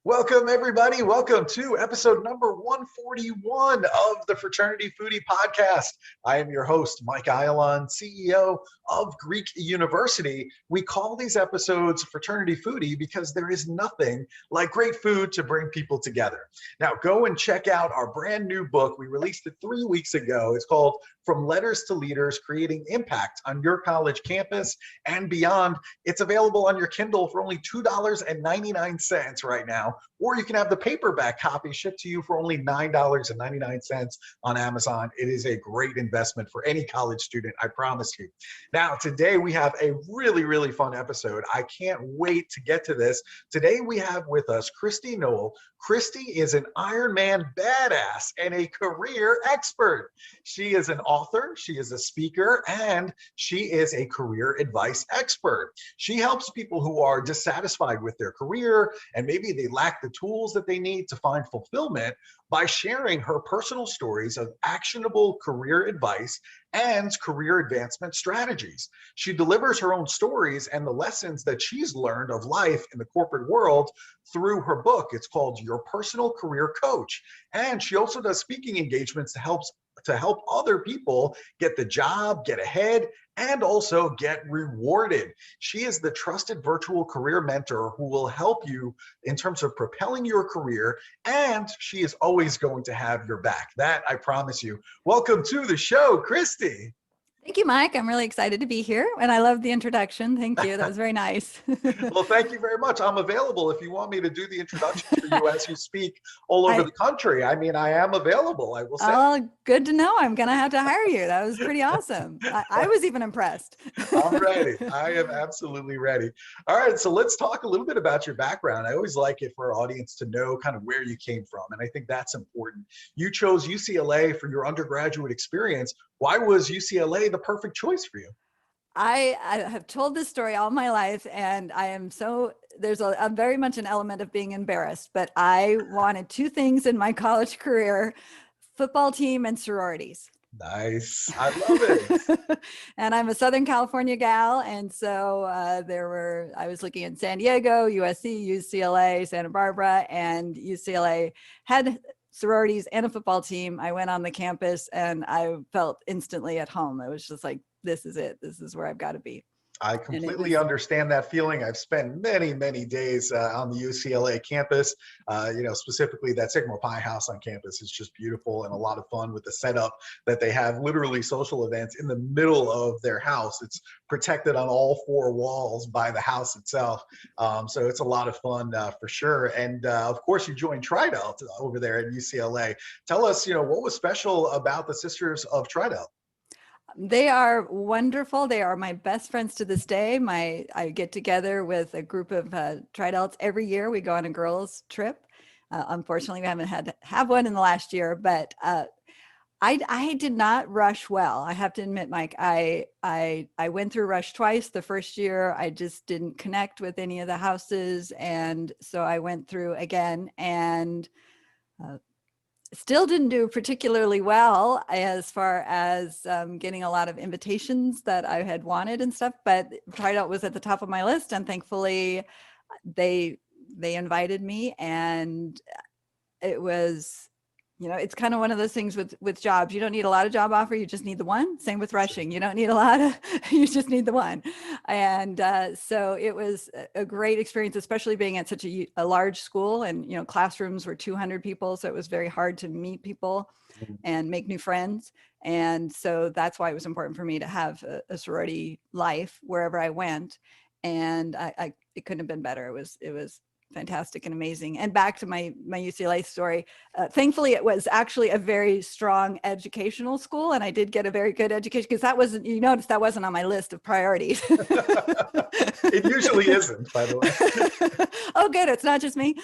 Welcome, everybody. Welcome to episode number 141 of the Fraternity Foodie Podcast. I am your host, Mike Ayalon, CEO of Greek University. We call these episodes Fraternity Foodie because there is nothing like great food to bring people together. Now, go and check out our brand new book. We released it 3 weeks ago. It's called From Letters to Leaders, Creating Impact on Your College Campus and Beyond. It's available on your Kindle for only $2.99 right now. Or you can have the paperback copy shipped to you for only $9.99 on Amazon. It is a great investment for any college student, I promise you. Now, today we have a really, really fun episode. I can't wait to get to this. Today we have with us Christy Noel. Christy is an Ironman Bad Ass and a career expert. She is an author, she is a speaker, and she is a career advice expert. She helps people who are dissatisfied with their career and maybe they lack the tools that they need to find fulfillment by sharing her personal stories of actionable career advice and career advancement strategies. She delivers her own stories and the lessons that she's learned of life in the corporate world through her book. It's called Your Personal Career Coach. And she also does speaking engagements to help other people get the job, get ahead, and also get rewarded. She is the trusted virtual career mentor who will help you in terms of propelling your career, and she is always going to have your back. That I promise you. Welcome to the show, Christy. Thank you, Mike. I'm really excited to be here, and I love the introduction. Thank you. That was very nice. Well, thank you very much. I'm available if you want me to do the introduction for you as you speak all over the country. I mean, I am available, I will say. Oh, good to know. I'm going to have to hire you. That was pretty awesome. I was even impressed. I'm ready. I am absolutely ready. All right, so let's talk a little bit about your background. I always like it for our audience to know kind of where you came from, and I think that's important. You chose UCLA for your undergraduate experience. Why was UCLA the perfect choice for you? I have told this story all my life, and there's a very much an element of being embarrassed, but I wanted two things in my college career: football team and sororities. Nice. I love it. And I'm a Southern California gal. And so I was looking at San Diego, USC, UCLA, Santa Barbara, and UCLA had sororities and a football team. I went on the campus and I felt instantly at home. It was just like, this is it. This is where I've got to be. I completely understand that feeling. I've spent many, many days on the UCLA campus. Specifically that Sigma Pi house on campus is just beautiful and a lot of fun with the setup that they have. Literally social events in the middle of their house. It's protected on all four walls by the house itself. So it's a lot of fun for sure. And of course, you joined Tri Delta over there at UCLA. Tell us, what was special about the Sisters of Tri Delta? They are wonderful. They are my best friends to this day. I get together with a group of Tri Delts every year. We go on a girls' trip. Unfortunately, we haven't had to have one in the last year, but I did not rush well. I have to admit, Mike, I went through rush twice. The first year, I just didn't connect with any of the houses. And so I went through again and still didn't do particularly well as far as getting a lot of invitations that I had wanted and stuff, but Tri Delta was at the top of my list, and thankfully they invited me, and it was, it's kind of one of those things with jobs. You don't need a lot of job offer. You just need the one. Same with rushing. You don't need a lot you just need the one. And so it was a great experience, especially being at such a large school, and, classrooms were 200 people. So it was very hard to meet people and make new friends. And so that's why it was important for me to have a sorority life wherever I went. And it couldn't have been better. It was fantastic and amazing. And back to my UCLA story, thankfully it was actually a very strong educational school, and I did get a very good education, because you noticed that wasn't on my list of priorities. It usually isn't, by the way. Oh, good. It's not just me.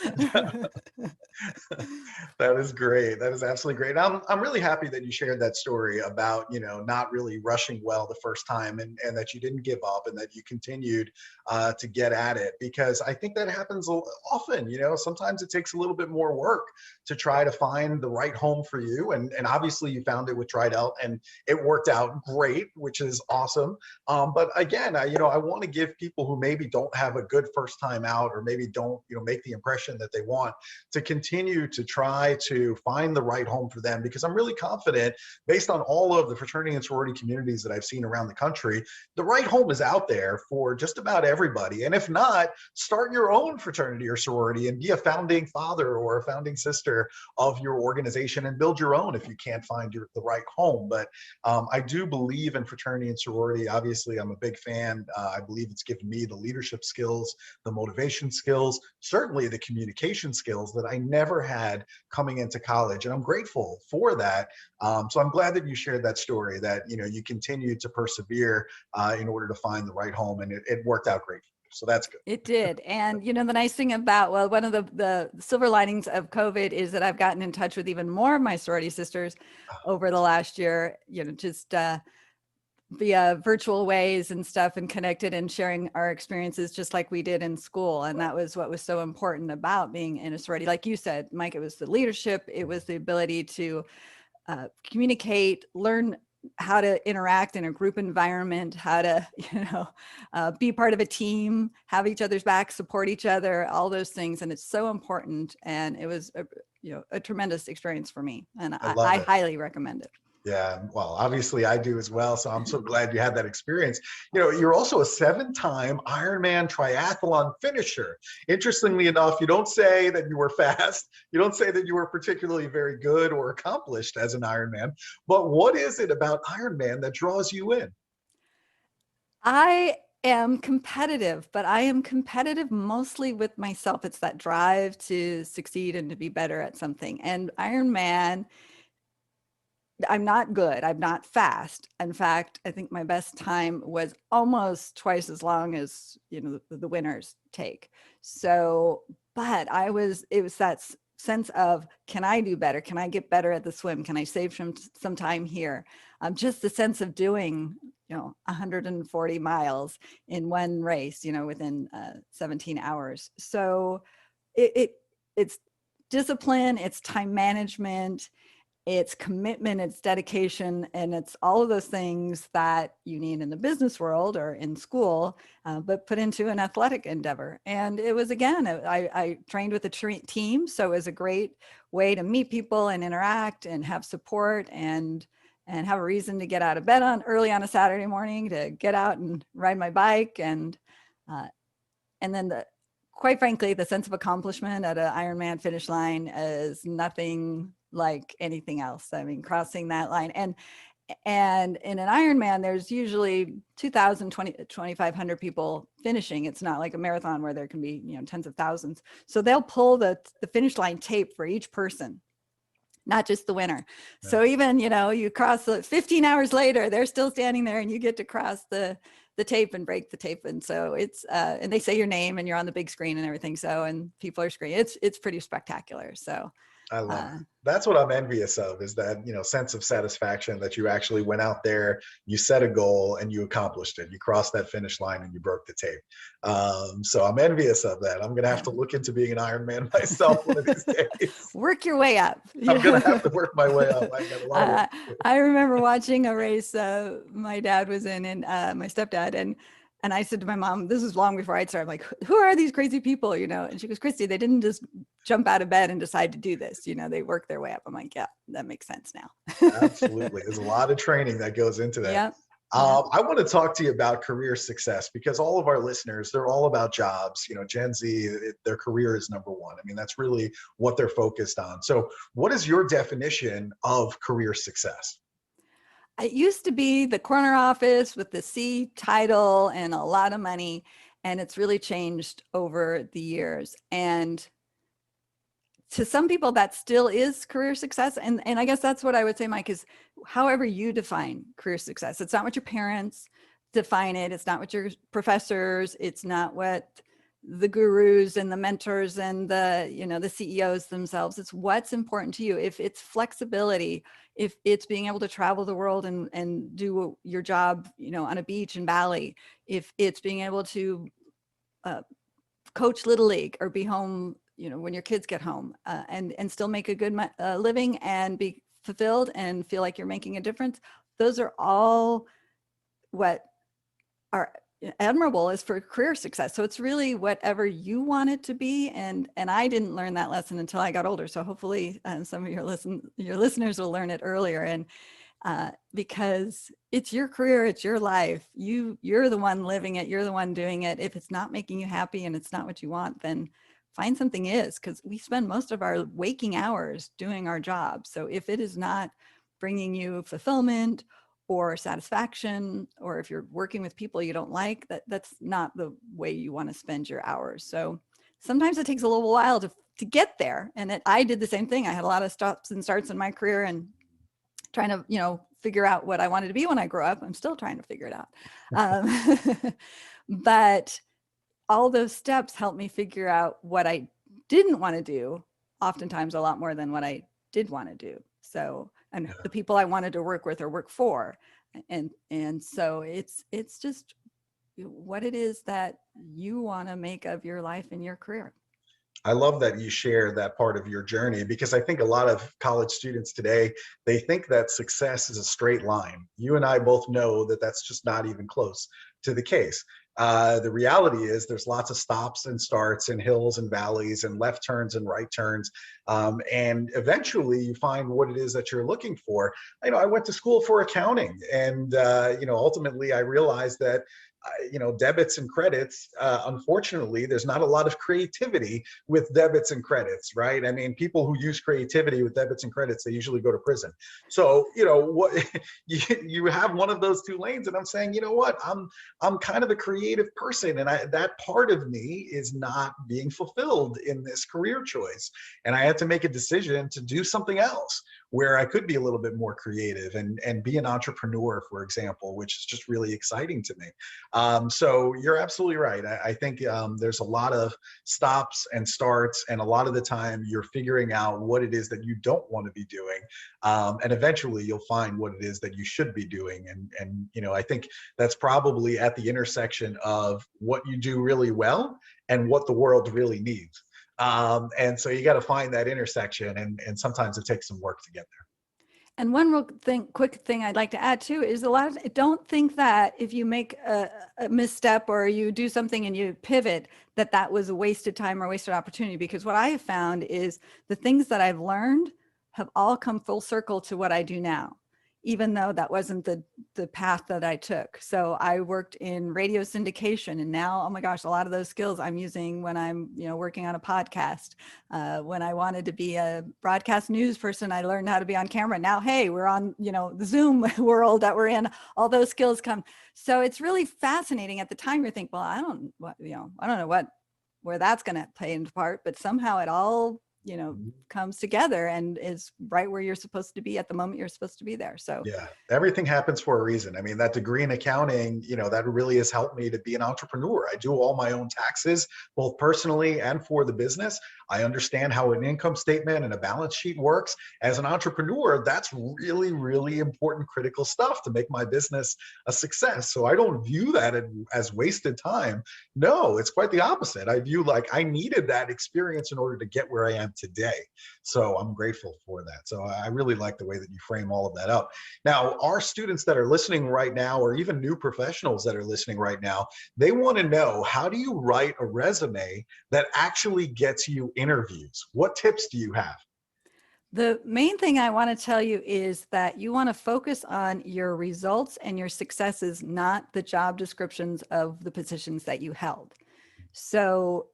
That is great. That is absolutely great. I'm really happy that you shared that story about, not really rushing well the first time, and that you didn't give up, and that you continued to get at it, because I think that happens often, sometimes it takes a little bit more work to try to find the right home for you. And obviously you found it with Tri Delta and it worked out great, which is awesome. But again, I want to give people who maybe don't have a good first time out, or maybe don't, make the impression that they want, to continue to try to find the right home for them, because I'm really confident, based on all of the fraternity and sorority communities that I've seen around the country, the right home is out there for just about everybody. And if not, start your own fraternity or sorority and be a founding father or a founding sister of your organization, and build your own if you can't find the right home. But I do believe in fraternity and sorority. Obviously, I'm a big fan. I believe it's given me the leadership skills, the motivation skills, certainly the communication skills that I never had coming into college. And I'm grateful for that. So I'm glad that you shared that story, that, you continued to persevere in order to find the right home, and it worked out great. So that's good. It did. And, the nice thing about, well, one of the silver linings of COVID is that I've gotten in touch with even more of my sorority sisters over the last year, just via virtual ways and stuff, and connected and sharing our experiences just like we did in school. And that was what was so important about being in a sorority. Like you said, Mike, it was the leadership. It was the ability to communicate, learn how to interact in a group environment, how to, be part of a team, have each other's back, support each other, all those things. And it's so important. And it was, a tremendous experience for me. And I highly recommend it. Yeah, well, obviously I do as well. So I'm so glad you had that experience. You're also a 7-time Ironman triathlon finisher. Interestingly enough, you don't say that you were fast. You don't say that you were particularly very good or accomplished as an Ironman. But what is it about Ironman that draws you in? I am competitive, but I am competitive mostly with myself. It's that drive to succeed and to be better at something. And Ironman, I'm not good. I'm not fast. In fact, I think my best time was almost twice as long as, the winners take. So, but it was that sense of, can I do better? Can I get better at the swim? Can I save some time here? Just the sense of doing, 140 miles in one race, within 17 hours. So it's discipline, it's time management, it's commitment, it's dedication, and it's all of those things that you need in the business world or in school, but put into an athletic endeavor. And it was, again, I trained with a team, so it was a great way to meet people and interact and have support and have a reason to get out of bed early on a Saturday morning to get out and ride my bike. And then quite frankly, the sense of accomplishment at an Ironman finish line is nothing like anything else. I mean, crossing that line, and in an Ironman, there's usually 2,000, 2,500 people finishing. It's not like a marathon where there can be, tens of thousands. So they'll pull the finish line tape for each person, not just the winner. Yeah. So even, you cross 15 hours later, they're still standing there, and you get to cross the tape and break the tape. And so it's, and they say your name and you're on the big screen and everything. So, and people are screaming. It's pretty spectacular. So I love it. That's what I'm envious of, is that, sense of satisfaction that you actually went out there, you set a goal and you accomplished it. You crossed that finish line and you broke the tape. So I'm envious of that. I'm going to have to look into being an Ironman myself one of these days. Work your way up. I'm going to have to work my way up. I got a lot of work to do. I remember watching a race my dad was in, and my stepdad, and I said to my mom, this is long before I'd start, I'm like, who are these crazy people, And she goes, Christy, they didn't just jump out of bed and decide to do this. They work their way up. I'm like, yeah, that makes sense now. Absolutely. There's a lot of training that goes into that. Yep. I want to talk to you about career success, because all of our listeners, they're all about jobs. Gen Z, their career is number one. I mean, that's really what they're focused on. So what is your definition of career success? It used to be the corner office with the C title and a lot of money, and it's really changed over the years. And to some people, that still is career success. And I guess that's what I would say, Mike, is however you define career success. It's not what your parents define it. It's not what your professors, it's not what the gurus and the mentors and the CEOs themselves. It's what's important to you. If it's flexibility, if it's being able to travel the world and do your job, on a beach in Bali, if it's being able to coach Little League or be home, when your kids get home, and still make a good living and be fulfilled and feel like you're making a difference. Those are all what are admirable is for career success. So it's really whatever you want it to be. And I didn't learn that lesson until I got older. So hopefully some of your listeners will learn it earlier. And because it's your career, it's your life. You're the one living it. You're the one doing it. If it's not making you happy and it's not what you want, then find something is, because we spend most of our waking hours doing our job. So if it is not bringing you fulfillment or satisfaction, or if you're working with people you don't like, that's not the way you want to spend your hours. So sometimes it takes a little while to get there. And I did the same thing. I had a lot of stops and starts in my career and trying to, figure out what I wanted to be when I grow up. I'm still trying to figure it out. But all those steps helped me figure out what I didn't want to do, oftentimes a lot more than what I did want to do. So, and the people I wanted to work with or work for. And so it's just what it is that you want to make of your life and your career. I love that you share that part of your journey, because I think a lot of college students today, they think that success is a straight line. You and I both know that that's just not even close to the case. The reality is there's lots of stops and starts and hills and valleys and left turns and right turns. And eventually you find what it is that you're looking for. I went to school for accounting, and ultimately I realized that debits and credits, unfortunately, there's not a lot of creativity with debits and credits, right? I mean, people who use creativity with debits and credits, they usually go to prison. So, what you have one of those two lanes, and I'm saying, you know what, I'm kind of a creative person, and that part of me is not being fulfilled in this career choice. And I had to make a decision to do something else where I could be a little bit more creative and be an entrepreneur, for example, which is just really exciting to me. So you're absolutely right. I think there's a lot of stops and starts, and a lot of the time you're figuring out what it is that you don't want to be doing. And eventually you'll find what it is that you should be doing. And I think that's probably at the intersection of what you do really well and what the world really needs. And so you got to find that intersection, and sometimes it takes some work to get there. And one quick thing I'd like to add too is don't think that if you make a misstep or you do something and you pivot, that was a wasted time or wasted opportunity. Because what I have found is the things that I've learned have all come full circle to what I do now, even though that wasn't the path that I took. So I worked in radio syndication, and now, oh my gosh, a lot of those skills I'm using when I'm, working on a podcast. When I wanted to be a broadcast news person, I learned how to be on camera. Now, hey, we're on, the Zoom world that we're in, all those skills come. So it's really fascinating. At the time you think, well, I don't know where that's going to play into part, but somehow it all comes together and is right where you're supposed to be at the moment you're supposed to be there. So yeah, everything happens for a reason. I mean, that degree in accounting, that really has helped me to be an entrepreneur. I do all my own taxes, both personally and for the business. I understand how an income statement and a balance sheet works. As an entrepreneur, that's really, really important, critical stuff to make my business a success. So I don't view that as wasted time. No, it's quite the opposite. I view I needed that experience in order to get where I am today. So I'm grateful for that. So I really like the way that you frame all of that up. Now, our students that are listening right now, or even new professionals that are listening right now, they want to know, how do you write a resume that actually gets you interviews? What tips do you have? The main thing I want to tell you is that you want to focus on your results and your successes, not the job descriptions of the positions that you held. So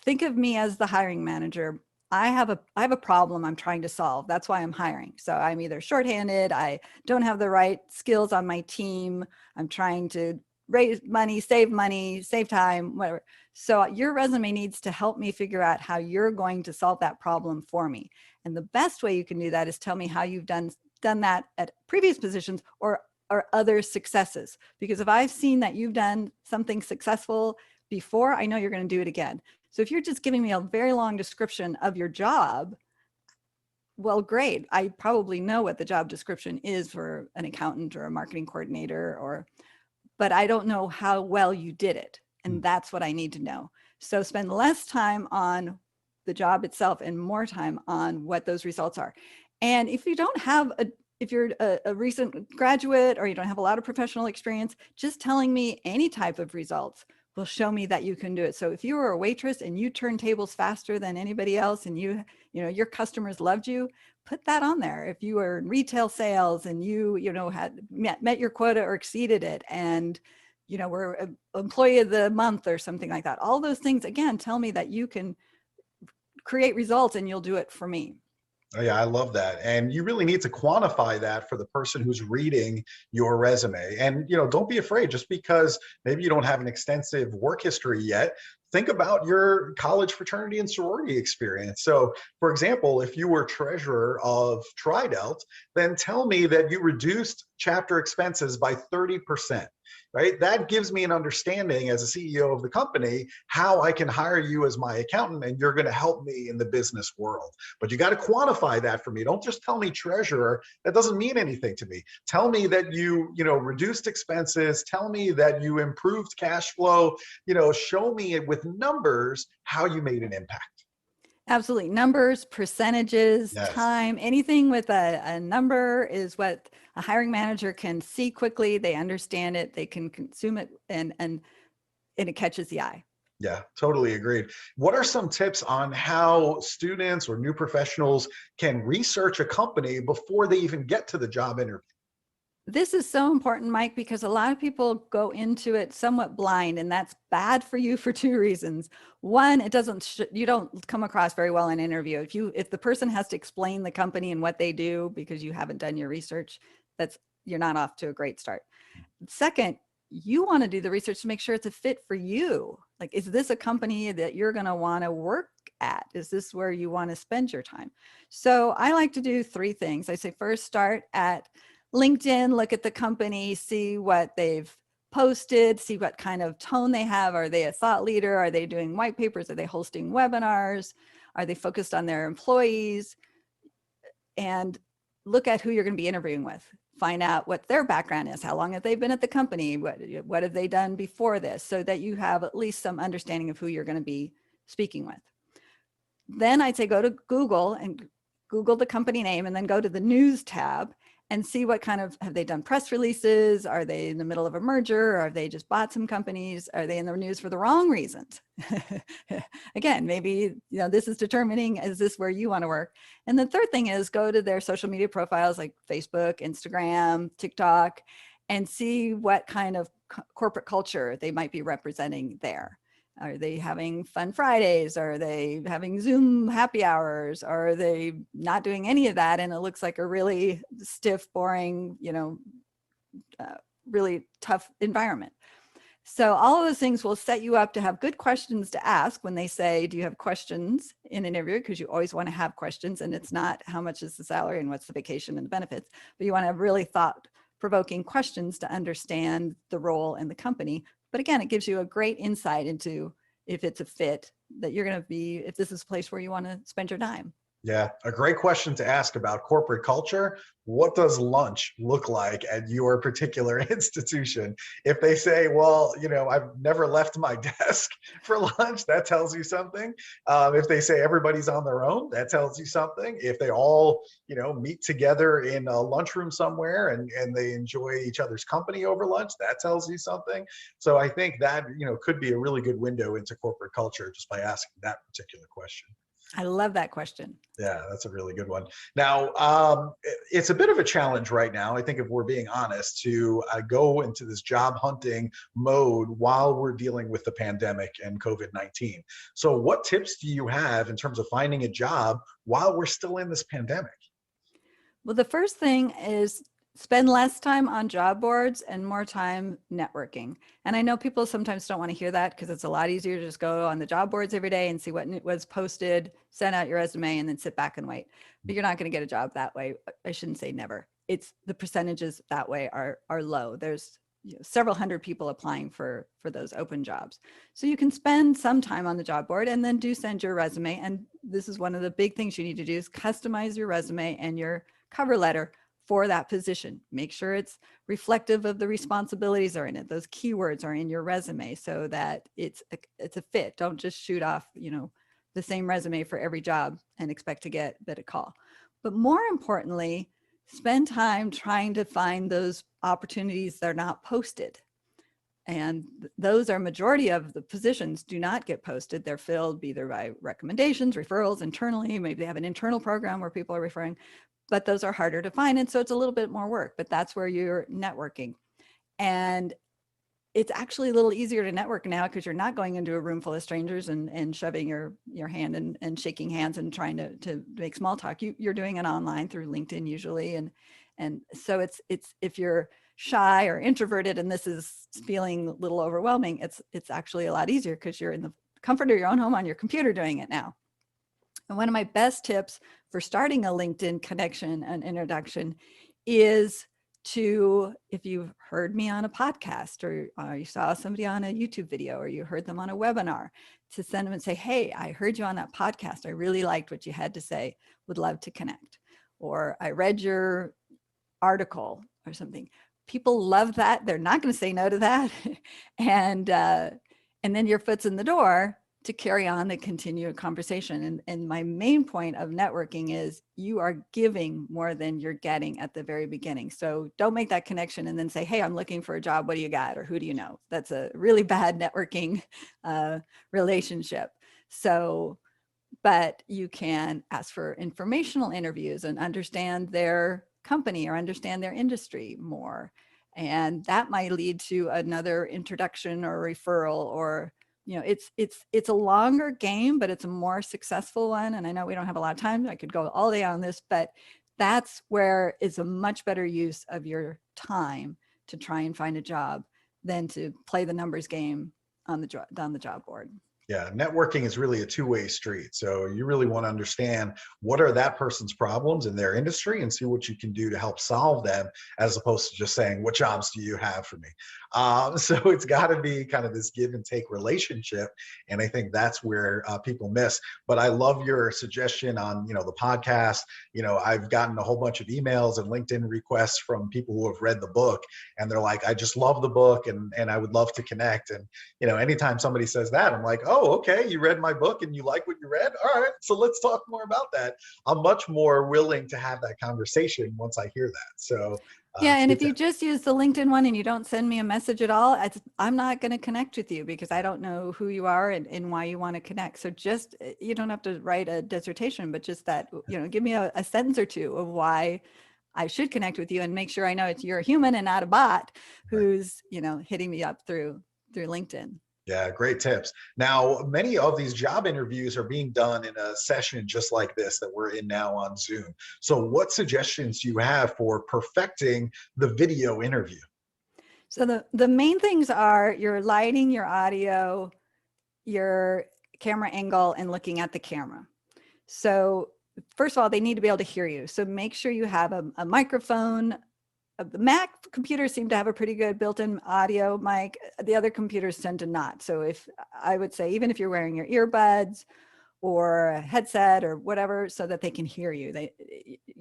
think of me as the hiring manager. I have a problem I'm trying to solve. That's why I'm hiring. So I'm either shorthanded, I don't have the right skills on my team, I'm trying to raise money, save time, whatever. So your resume needs to help me figure out how you're going to solve that problem for me. And the best way you can do that is tell me how you've done that at previous positions or other successes. Because if I've seen that you've done something successful before, I know you're going to do it again. So if you're just giving me a very long description of your job, well, great. I probably know what the job description is for an accountant or a marketing coordinator, but I don't know how well you did it. And that's what I need to know. So spend less time on the job itself and more time on what those results are. And if you don't have if you're a recent graduate or you don't have a lot of professional experience, just telling me any type of results will show me that you can do it. So if you were a waitress and you turn tables faster than anybody else and you know, your customers loved you, put that on there. If you were in retail sales and you know, had met your quota or exceeded it, and you know, were an employee of the month or something like that, all those things, again, tell me that you can create results and you'll do it for me. Oh, yeah, I love that. And you really need to quantify that for the person who's reading your resume. And, you know, don't be afraid just because maybe you don't have an extensive work history yet. Think about your college fraternity and sorority experience. So, for example, if you were treasurer of Tri Delta, then tell me that you reduced chapter expenses by 30%. Right? That gives me an understanding as a CEO of the company how I can hire you as my accountant, and you're going to help me in the business world. But you got to quantify that for me. Don't just tell me treasurer. That doesn't mean anything to me. Tell me that you reduced expenses. Tell me that you improved cash flow. Show me with numbers how you made an impact. Absolutely. Numbers, percentages, Yes. time, anything with a number is what a hiring manager can see quickly. They understand it, they can consume it, and it catches the eye. Yeah, totally agreed. What are some tips on how students or new professionals can research a company before they even get to the job interview? This is so important, Mike, because a lot of people go into it somewhat blind, and that's bad for you for two reasons. One, you don't come across very well in an interview. If the person has to explain the company and what they do because you haven't done your research, you're not off to a great start. Second, you want to do the research to make sure it's a fit for you. Like, is this a company that you're going to want to work at? Is this where you want to spend your time? So I like to do three things. I say first, start at LinkedIn, look at the company, see what they've posted, see what kind of tone they have. Are they a thought leader? Are they doing white papers? Are they hosting webinars? Are they focused on their employees? And look at who you're going to be interviewing with. Find out what their background is. How long have they been at the company? What have they done before this? So that you have at least some understanding of who you're going to be speaking with. Then I'd say go to Google and Google the company name, and then go to the news tab and see what kind of, have they done press releases? Are they in the middle of a merger? Are they just bought some companies? Are they in the news for the wrong reasons? Again, maybe, this is determining, is this where you want to work? And the third thing is go to their social media profiles like Facebook, Instagram, TikTok, and see what kind of corporate culture they might be representing there. Are they having fun Fridays? Are they having Zoom happy hours? Are they not doing any of that? And it looks like a really stiff, boring, really tough environment. So all of those things will set you up to have good questions to ask when they say, do you have questions in an interview? Because you always want to have questions, and it's not how much is the salary and what's the vacation and the benefits, but you want to have really thought-provoking questions to understand the role and the company. But again, it gives you a great insight into if it's a fit that you're going to be, if this is a place where you want to spend your time. Yeah, a great question to ask about corporate culture. What does lunch look like at your particular institution? If they say, well, I've never left my desk for lunch, that tells you something. If they say everybody's on their own, that tells you something. If they all, meet together in a lunchroom somewhere and they enjoy each other's company over lunch, that tells you something. So I think that, could be a really good window into corporate culture just by asking that particular question. I love that question. Yeah, that's a really good one. Now, it's a bit of a challenge right now, I think, if we're being honest, to go into this job hunting mode while we're dealing with the pandemic and COVID-19. So what tips do you have in terms of finding a job while we're still in this pandemic? Well, the first thing is spend less time on job boards and more time networking. And I know people sometimes don't want to hear that because it's a lot easier to just go on the job boards every day and see what was posted, send out your resume, and then sit back and wait. But you're not going to get a job that way. I shouldn't say never. It's the percentages that way are low. There's several hundred people applying for those open jobs. So you can spend some time on the job board and then do send your resume. And this is one of the big things you need to do is customize your resume and your cover letter for that position. Make sure it's reflective of the responsibilities that are in it. Those keywords are in your resume so that it's a fit. Don't just shoot off, the same resume for every job and expect to get a call. But more importantly, spend time trying to find those opportunities that are not posted. And those are majority of the positions do not get posted. They're filled either by recommendations, referrals internally. Maybe they have an internal program where people are referring, but those are harder to find. And so it's a little bit more work, but that's where you're networking. And it's actually a little easier to network now because you're not going into a room full of strangers and shoving your hand and shaking hands and trying to make small talk. You're doing it online through LinkedIn usually. And so it's if you're shy or introverted and this is feeling a little overwhelming, it's actually a lot easier because you're in the comfort of your own home on your computer doing it now. And one of my best tips for starting a LinkedIn connection and introduction is to, if you've heard me on a podcast or you saw somebody on a YouTube video or you heard them on a webinar, to send them and say, hey, I heard you on that podcast. I really liked what you had to say. Would love to connect. Or I read your article or something. People love that. They're not going to say no to that. And then your foot's in the door to carry on the continued conversation. And my main point of networking is you are giving more than you're getting at the very beginning. So don't make that connection and then say, hey, I'm looking for a job. What do you got? Or who do you know? That's a really bad networking relationship. So, but you can ask for informational interviews and understand their company or understand their industry more. And that might lead to another introduction or referral or it's a longer game, but it's a more successful one. And I know we don't have a lot of time. I could go all day on this, but that's where it's a much better use of your time to try and find a job than to play the numbers game on the job board. Yeah, networking is really a two-way street. So you really want to understand what are that person's problems in their industry and see what you can do to help solve them, as opposed to just saying, what jobs do you have for me? So it's got to be kind of this give and take relationship. And I think that's where people miss. But I love your suggestion on, the podcast. I've gotten a whole bunch of emails and LinkedIn requests from people who have read the book. And they're like, I just love the book and I would love to connect. And, anytime somebody says that, I'm like, oh, okay, you read my book and you like what you read? All right, so let's talk more about that. I'm much more willing to have that conversation once I hear that. So yeah, and if you just use the LinkedIn one and you don't send me a message at all, I'm not going to connect with you because I don't know who you are and why you want to connect. So just, you don't have to write a dissertation, but just that, give me a sentence or two of why I should connect with you and make sure I know you're a human and not a bot who's, hitting me up through LinkedIn. Yeah, great tips. Now, many of these job interviews are being done in a session just like this that we're in now on Zoom. So what suggestions do you have for perfecting the video interview? So the main things are your lighting, your audio, your camera angle, and looking at the camera. So first of all, they need to be able to hear you. So make sure you have a microphone. The Mac computers seem to have a pretty good built-in audio mic. The other computers tend to not. So if I would say, even if you're wearing your earbuds or a headset or whatever, so that they can hear you.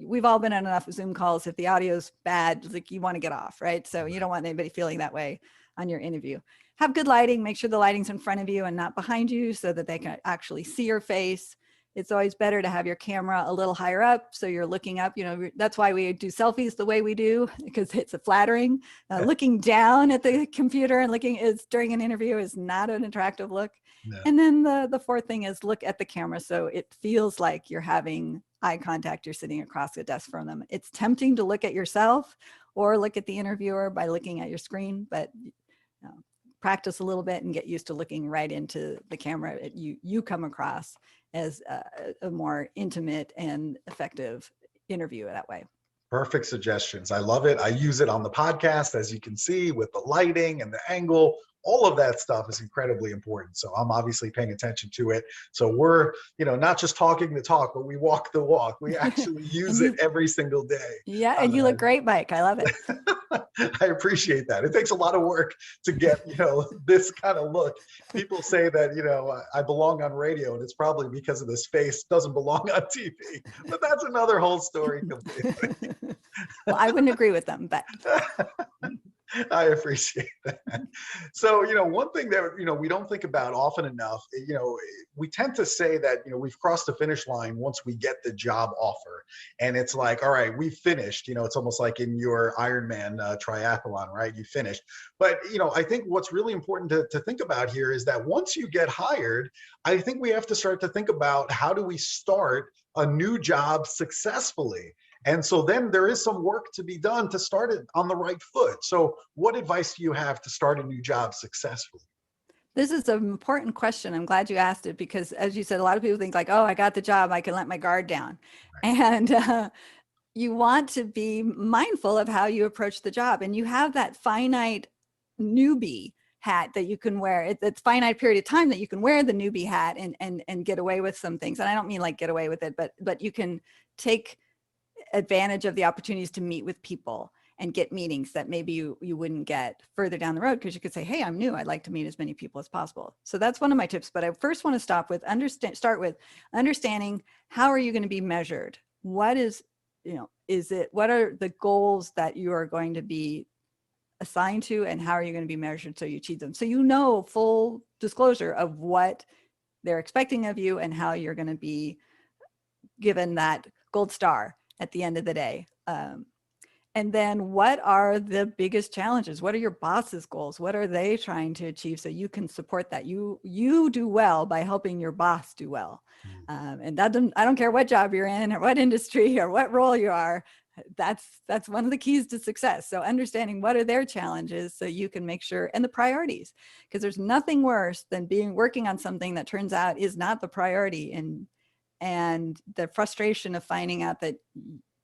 We've all been on enough Zoom calls. If the audio's bad, like you want to get off, right? So you don't want anybody feeling that way on your interview. Have good lighting. Make sure the lighting's in front of you and not behind you so that they can actually see your face. It's always better to have your camera a little higher up so you're looking up. That's why we do selfies the way we do, because it's flattering. Looking down at the computer and during an interview is not an attractive look. No. And then the fourth thing is look at the camera so it feels like you're having eye contact. You're sitting across the desk from them. It's tempting to look at yourself or look at the interviewer by looking at your screen, but practice a little bit and get used to looking right into the camera. You come across as a more intimate and effective interview that way. Perfect suggestions. I love it. I use it on the podcast, as you can see, with the lighting and the angle. All of that stuff is incredibly important. So I'm obviously paying attention to it. So we're, not just talking the talk, but we walk the walk. We actually use it every single day. Yeah. And you look great, Mike. I love it. I appreciate that. It takes a lot of work to get, this kind of look. People say that, I belong on radio and it's probably because of this face doesn't belong on TV, but that's another whole story completely. Well, I wouldn't agree with them, but I appreciate that. So, one thing that, we don't think about often enough, we tend to say that, we've crossed the finish line once we get the job offer. And it's like, all right, we've finished. It's almost like in your Ironman triathlon, right? You finished. But, I think what's really important to think about here is that once you get hired, I think we have to start to think about how do we start a new job successfully. And so then there is some work to be done to start it on the right foot. So what advice do you have to start a new job successfully? this is an important question. I'm glad you asked it because, as you said, a lot of people think like, oh, I got the job, I can let my guard down. And you want to be mindful of how you approach the job. And you have that finite newbie hat that you can wear. It's finite period of time that you can wear the newbie hat and get away with some things. And I don't mean like get away with it, but you can take advantage of the opportunities to meet with people and get meetings that maybe you wouldn't get further down the road, because you could say, hey, I'm new, I'd like to meet as many people as possible. So that's one of my tips. But I first want to start with understanding how are you going to be measured? What is, what are the goals that you are going to be assigned to, and how are you going to be measured so you achieve them? So full disclosure of what they're expecting of you and how you're going to be given that gold star at the end of the day. And then what are the biggest challenges? What are your boss's goals? What are they trying to achieve so you can support that? You do well by helping your boss do well. And I don't care what job you're in or what industry or what role you are. That's one of the keys to success. So understanding what are their challenges so you can make sure, and the priorities, because there's nothing worse than working on something that turns out is not the priority, and the frustration of finding out that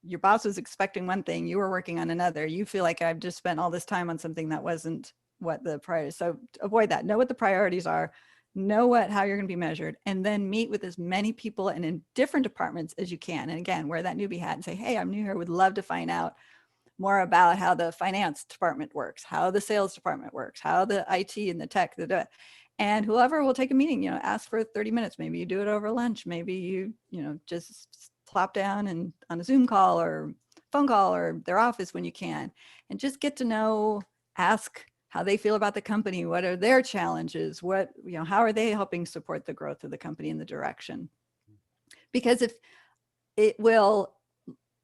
your boss was expecting one thing, you were working on another. You feel like I've just spent all this time on something that wasn't what the priority is. So avoid that. Know what the priorities are, know how you're going to be measured, and then meet with as many people and in different departments as you can. And again, wear that newbie hat and say, hey, I'm new here, would love to find out more about how the finance department works, how the sales department works, how the IT and the tech, and whoever will take a meeting, ask for 30 minutes. Maybe you do it over lunch. Maybe you just plop down and on a Zoom call or phone call or their office when you can, and just get to know, ask how they feel about the company. What are their challenges? How are they helping support the growth of the company in the direction? Because you'll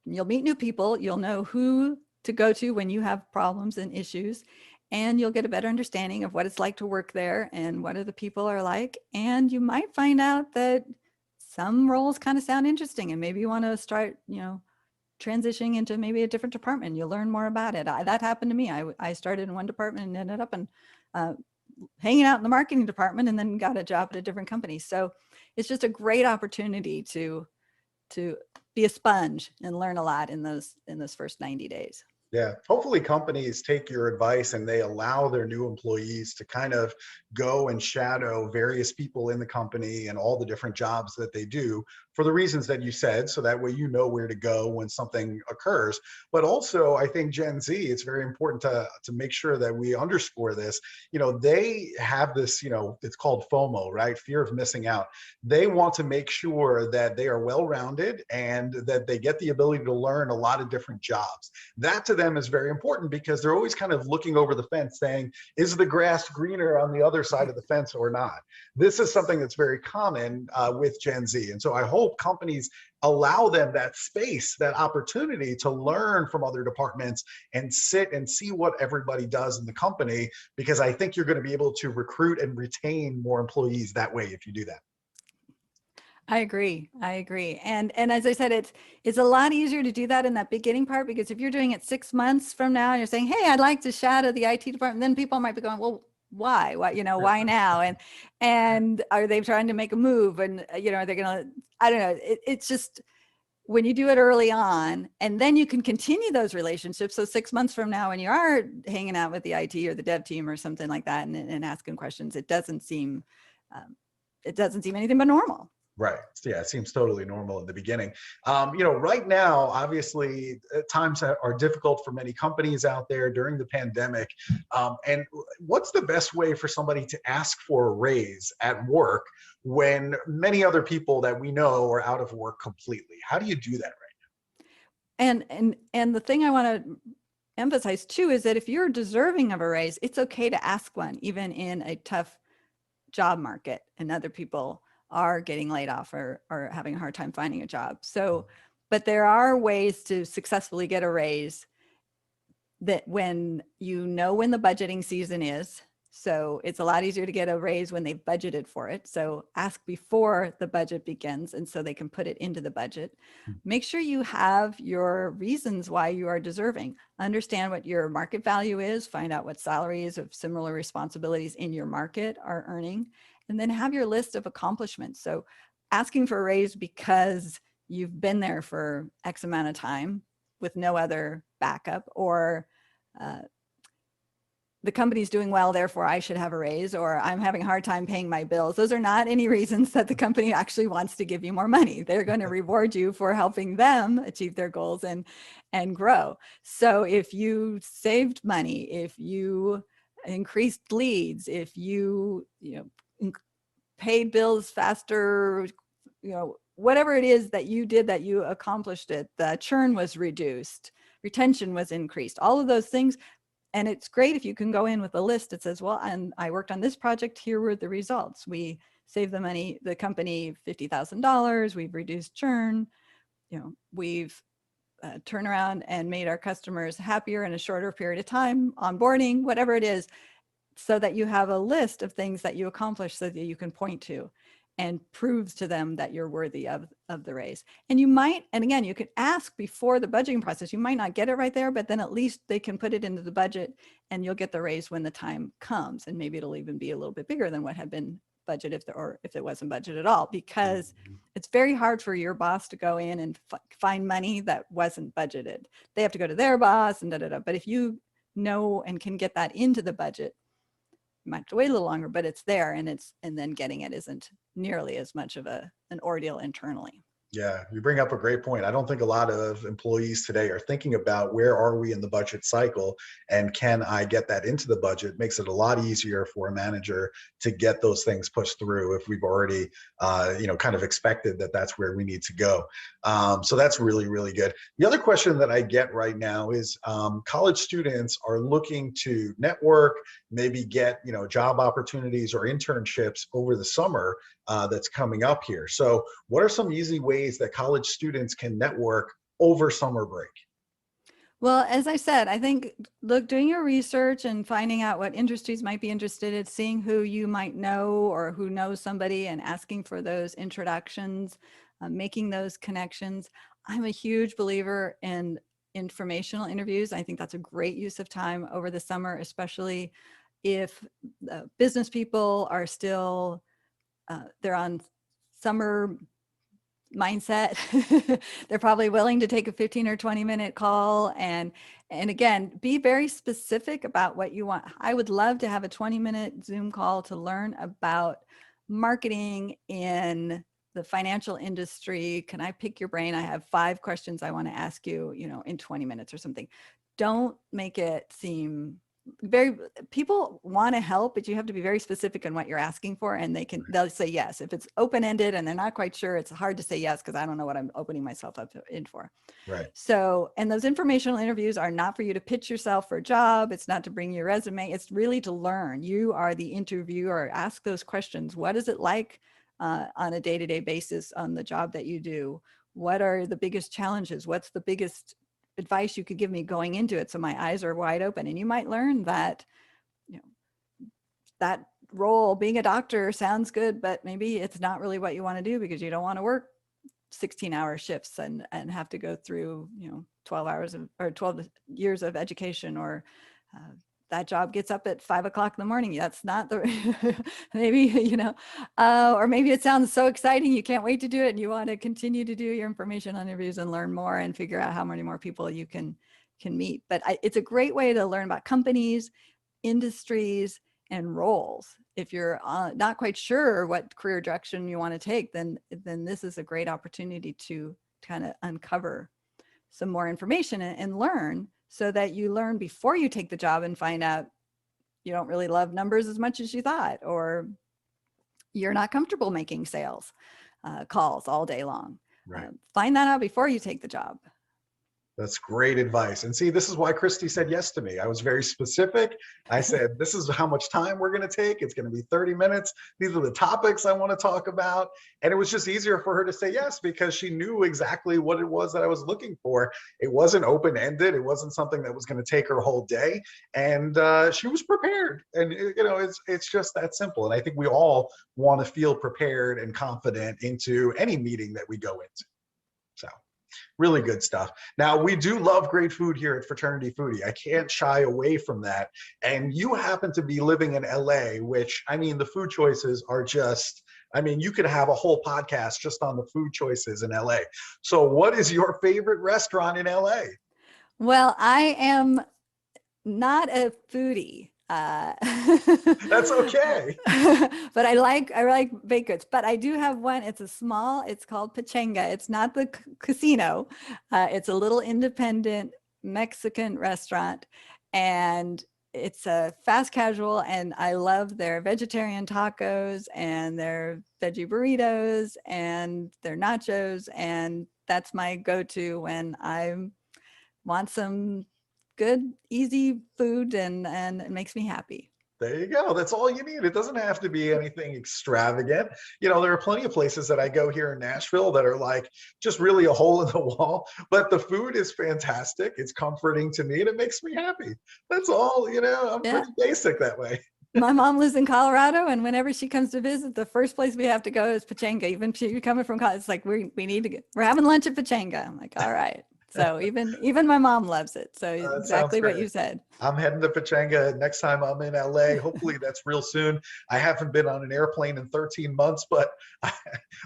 meet new people, you'll know who to go to when you have problems and issues, and you'll get a better understanding of what it's like to work there and what other people are like. And you might find out that some roles kind of sound interesting, and maybe you want to start, transitioning into maybe a different department. You'll learn more about it. That happened to me. I started in one department and ended up hanging out in the marketing department, and then got a job at a different company. So it's just a great opportunity to be a sponge and learn a lot in those first 90 days. Yeah, hopefully companies take your advice and they allow their new employees to kind of go and shadow various people in the company and all the different jobs that they do for the reasons that you said, so that way you know where to go when something occurs. But also, I think Gen Z, it's very important to make sure that we underscore this. They have this, it's called FOMO, right? Fear of missing out. They want to make sure that they are well-rounded and that they get the ability to learn a lot of different jobs. That to them is very important, because they're always kind of looking over the fence saying, is the grass greener on the other side of the fence or not? This is something that's very common with Gen Z. And so I hope companies allow them that space, that opportunity to learn from other departments and sit and see what everybody does in the company, because I think you're going to be able to recruit and retain more employees that way if you do that. I agree. And as I said, it's a lot easier to do that in that beginning part, because if you're doing it 6 months from now and you're saying, hey, I'd like to shadow the IT department, then people might be going, well, why? Why now? And are they trying to make a move? And, are they going to, I don't know. It's just, when you do it early on, and then you can continue those relationships. So 6 months from now, when you are hanging out with the IT or the dev team or something like that and asking questions, it doesn't seem anything but normal. Right. Yeah, it seems totally normal in the beginning. Right now, obviously, times are difficult for many companies out there during the pandemic. And what's the best way for somebody to ask for a raise at work when many other people that we know are out of work completely? How do you do that right now? And the thing I want to emphasize too is that if you're deserving of a raise, it's okay to ask one, even in a tough job market and other people are getting laid off or having a hard time finding a job. So, but there are ways to successfully get a raise that when you know when the budgeting season is. So it's a lot easier to get a raise when they've budgeted for it. So ask before the budget begins, and so they can put it into the budget. Make sure you have your reasons why you are deserving. Understand what your market value is, find out what salaries of similar responsibilities in your market are earning, and then have your list of accomplishments. So asking for a raise because you've been there for X amount of time with no other backup, or the company's doing well, therefore I should have a raise, or I'm having a hard time paying my bills. Those are not any reasons that the company actually wants to give you more money. They're going to reward you for helping them achieve their goals and grow. So if you saved money, if you increased leads, if you paid bills faster, whatever it is that you did that you accomplished it, the churn was reduced, retention was increased, all of those things. And it's great if you can go in with a list that says, well, and I worked on this project, here were the results. We saved the company $50,000, we've reduced churn, we've turned around and made our customers happier in a shorter period of time, onboarding, whatever it is, so that you have a list of things that you accomplished so that you can point to and proves to them that you're worthy of the raise. And you might, and again, you could ask before the budgeting process. You might not get it right there, but then at least they can put it into the budget and you'll get the raise when the time comes. And maybe it'll even be a little bit bigger than what had been budgeted if it wasn't budgeted at all, because it's very hard for your boss to go in and find money that wasn't budgeted. They have to go to their boss and da-da-da. But if you know and can get that into the budget, you might have to wait a little longer, but it's there, and then getting it isn't nearly as much of an ordeal internally. Yeah, you bring up a great point. I don't think a lot of employees today are thinking about where are we in the budget cycle and can I get that into the budget. It makes it a lot easier for a manager to get those things pushed through if we've already, kind of expected that that's where we need to go. So that's really, really good. The other question that I get right now is college students are looking to network, maybe get, job opportunities or internships over the summer that's coming up here. So what are some easy ways that college students can network over summer break? Well, as I said, I think, doing your research and finding out what industries might be interested in, seeing who you might know or who knows somebody and asking for those introductions, making those connections. I'm a huge believer in informational interviews. I think that's a great use of time over the summer, especially if business people are still, they're on summer mindset. They're probably willing to take a 15 or 20-minute call. And again, be very specific about what you want. I would love to have a 20-minute Zoom call to learn about marketing in the financial industry. Can I pick your brain? I have 5 questions I want to ask you, in 20 minutes or something. Don't make it seem people want to help, but you have to be very specific on what you're asking for, and they'll say yes. If it's open-ended and they're not quite sure, it's hard to say yes because I don't know what I'm opening myself up in for. Right. So, and those informational interviews are not for you to pitch yourself for a job. It's not to bring your resume. It's really to learn. You are the interviewer. Ask those questions. What is it like on a day-to-day basis on the job that you do? What are the biggest challenges? What's the biggest advice you could give me going into it so my eyes are wide open? And you might learn that that role, being a doctor, sounds good, but maybe it's not really what you want to do because you don't want to work 16-hour shifts and have to go through 12 years of education, or that job gets up at 5 o'clock in the morning. That's not the maybe or maybe it sounds so exciting you can't wait to do it, and you want to continue to do your information interviews and learn more and figure out how many more people you can meet. But it's a great way to learn about companies, industries, and roles. If you're not quite sure what career direction you want to take, then this is a great opportunity to kind of uncover some more information and learn, so that you learn before you take the job and find out you don't really love numbers as much as you thought, or you're not comfortable making sales calls all day long. Right. Find that out before you take the job. That's great advice. And see, this is why Christy said yes to me. I was very specific. I said, this is how much time we're going to take. It's going to be 30 minutes. These are the topics I want to talk about. And it was just easier for her to say yes because she knew exactly what it was that I was looking for. It wasn't open-ended. It wasn't something that was going to take her whole day. And she was prepared. And, it's just that simple. And I think we all want to feel prepared and confident into any meeting that we go into. So. Really good stuff. Now, we do love great food here at Fraternity Foodie. I can't shy away from that. And you happen to be living in LA, which, I mean, the food choices are just, I mean, you could have a whole podcast just on the food choices in LA. So what is your favorite restaurant in LA? Well, I am not a foodie. That's okay. But I like baked goods. But I do have one. It's called Pachanga. It's not the casino. It's a little independent Mexican restaurant, and it's a fast casual. And I love their vegetarian tacos and their veggie burritos and their nachos. And that's my go-to when I want some good, easy food, and it makes me happy. There you go. That's all you need. It doesn't have to be anything extravagant. There are plenty of places that I go here in Nashville that are like just really a hole in the wall, but the food is fantastic. It's comforting to me and it makes me happy. That's all, I'm pretty basic that way. My mom lives in Colorado, and whenever she comes to visit, the first place we have to go is Pachanga. Even if you're coming from college, it's like we're having lunch at Pachanga. I'm like, all right. So even my mom loves it. So exactly what you said. I'm heading to Pachanga next time I'm in LA. Hopefully that's real soon. I haven't been on an airplane in 13 months, but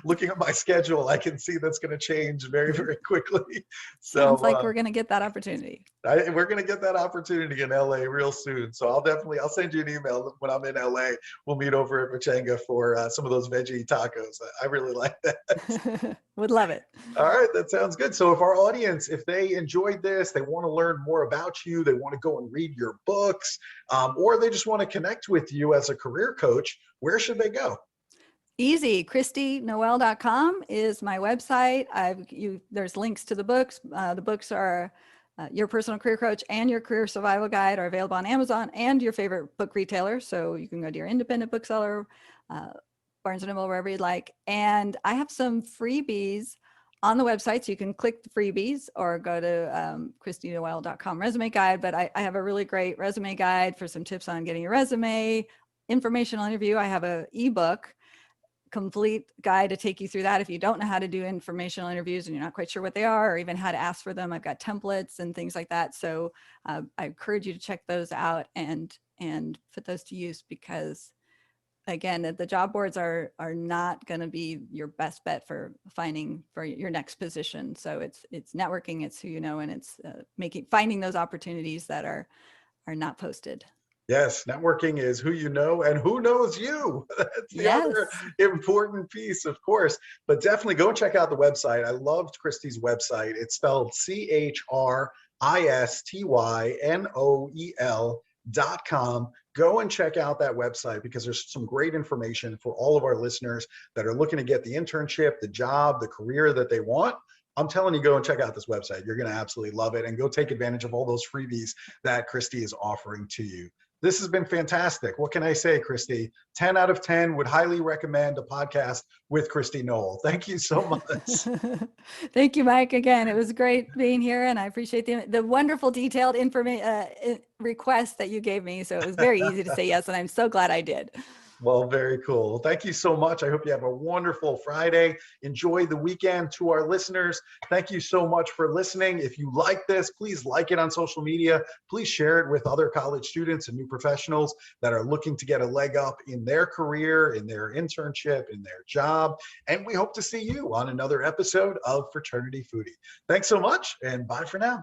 looking at my schedule, I can see that's going to change very, very quickly. So sounds like we're going to get that opportunity. We're going to get that opportunity in LA real soon. So I'll send you an email when I'm in LA. We'll meet over at Pachanga for some of those veggie tacos. I really like that. Would love it. All right, that sounds good. So if our audience, if they enjoyed this, they want to learn more about you, they want to go and read your books, or they just want to connect with you as a career coach, where should they go? Easy. ChristyNoel.com is my website. There's links to the books. The books are Your Personal Career Coach and Your Career Survival Guide are available on Amazon and your favorite book retailer. So you can go to your independent bookseller, Barnes & Noble, wherever you'd like. And I have some freebies on the website, so you can click the freebies or go to ChristyNoel.com resume guide. But I have a really great resume guide for some tips on getting your resume, informational interview. I have an ebook, complete guide to take you through that if you don't know how to do informational interviews and you're not quite sure what they are or even how to ask for them. I've got templates and things like that. So I encourage you to check those out and put those to use, because again, the job boards are not going to be your best bet for finding for your next position. So it's networking, it's who you know, and it's finding those opportunities that are not posted. Yes, networking is who you know and who knows you. That's the other important piece, of course. But definitely go and check out the website. I loved Christy's website. It's spelled ChristyNoel.com. Go and check out that website because there's some great information for all of our listeners that are looking to get the internship, the job, the career that they want. I'm telling you, go and check out this website. You're going to absolutely love it, and go take advantage of all those freebies that Christy is offering to you. This has been fantastic. What can I say, Christy? 10 out of 10 would highly recommend a podcast with Christy Noel. Thank you so much. Thank you, Mike. Again, it was great being here, and I appreciate the wonderful detailed request that you gave me. So it was very easy to say yes, and I'm so glad I did. Well, very cool. Thank you so much. I hope you have a wonderful Friday. Enjoy the weekend. To our listeners, thank you so much for listening. If you like this, please like it on social media. Please share it with other college students and new professionals that are looking to get a leg up in their career, in their internship, in their job. And we hope to see you on another episode of Fraternity Foodie. Thanks so much, and bye for now.